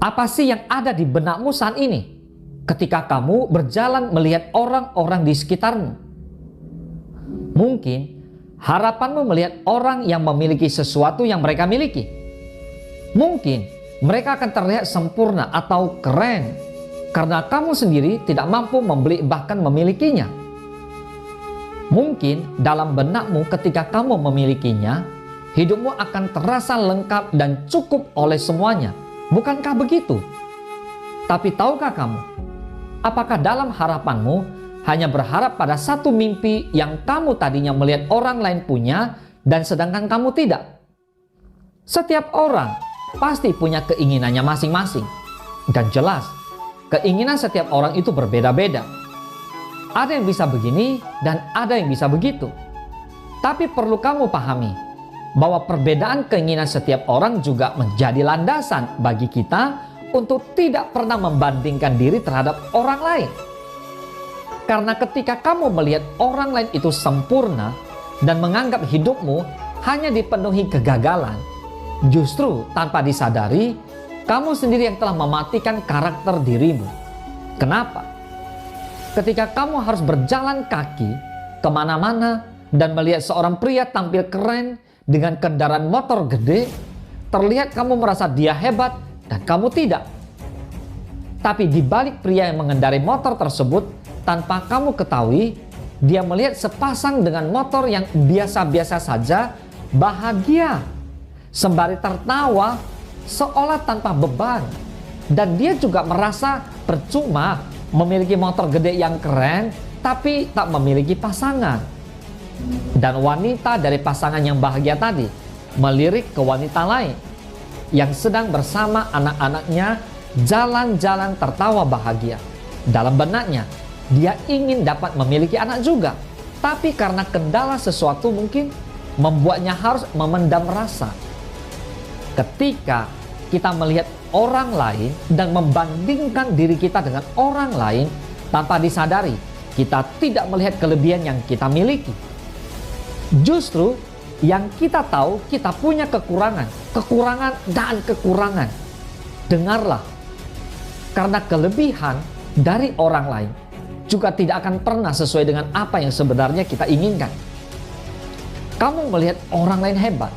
Apa sih yang ada di benakmu saat ini ketika kamu berjalan melihat orang-orang di sekitarmu? Mungkin harapanmu melihat orang yang memiliki sesuatu yang mereka miliki. Mungkin mereka akan terlihat sempurna atau keren karena kamu sendiri tidak mampu membeli bahkan memilikinya. Mungkin dalam benakmu ketika kamu memilikinya, hidupmu akan terasa lengkap dan cukup oleh semuanya. Bukankah begitu? Tapi tahukah kamu, apakah dalam harapanmu hanya berharap pada satu mimpi yang kamu tadinya melihat orang lain punya dan sedangkan kamu tidak? Setiap orang pasti punya keinginannya masing-masing. Dan jelas, keinginan setiap orang itu berbeda-beda. Ada yang bisa begini dan ada yang bisa begitu. Tapi perlu kamu pahami bahwa perbedaan keinginan setiap orang juga menjadi landasan bagi kita untuk tidak pernah membandingkan diri terhadap orang lain. Karena ketika kamu melihat orang lain itu sempurna dan menganggap hidupmu hanya dipenuhi kegagalan, justru tanpa disadari, kamu sendiri yang telah mematikan karakter dirimu. Kenapa? Ketika kamu harus berjalan kaki kemana-mana dan melihat seorang pria tampil keren dengan kendaraan motor gede, terlihat kamu merasa dia hebat dan kamu tidak. Tapi di balik pria yang mengendarai motor tersebut, tanpa kamu ketahui, dia melihat sepasang dengan motor yang biasa-biasa saja bahagia, sembari tertawa seolah tanpa beban. Dan dia juga merasa percuma memiliki motor gede yang keren, tapi tak memiliki pasangan. Dan wanita dari pasangan yang bahagia tadi melirik ke wanita lain yang sedang bersama anak-anaknya jalan-jalan tertawa bahagia. Dalam benaknya, dia ingin dapat memiliki anak juga. Tapi karena kendala sesuatu mungkin membuatnya harus memendam rasa. Ketika kita melihat orang lain dan membandingkan diri kita dengan orang lain tanpa disadari, kita tidak melihat kelebihan yang kita miliki. Justru yang kita tahu kita punya kekurangan dan kekurangan. Dengarlah, karena kelebihan dari orang lain juga tidak akan pernah sesuai dengan apa yang sebenarnya kita inginkan. Kamu melihat orang lain hebat,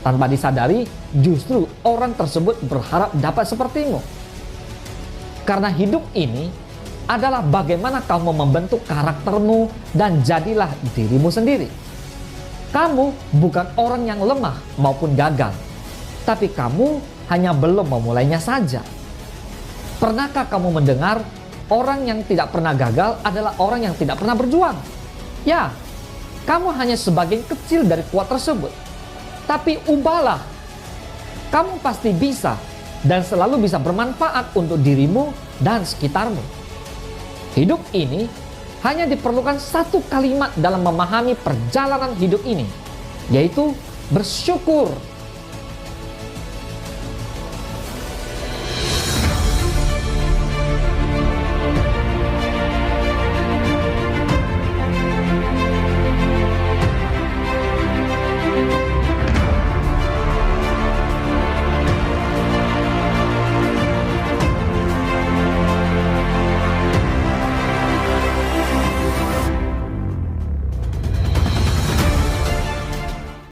tanpa disadari justru orang tersebut berharap dapat sepertimu. Karena hidup ini adalah bagaimana kamu membentuk karaktermu dan jadilah dirimu sendiri. Kamu bukan orang yang lemah maupun gagal, tapi kamu hanya belum memulainya saja. Pernahkah kamu mendengar orang yang tidak pernah gagal adalah orang yang tidak pernah berjuang? Ya, kamu hanya sebagian kecil dari kuat tersebut. Tapi ubahlah. Kamu pasti bisa dan selalu bisa bermanfaat untuk dirimu dan sekitarmu. Hidup ini hanya diperlukan satu kalimat dalam memahami perjalanan hidup ini, yaitu bersyukur.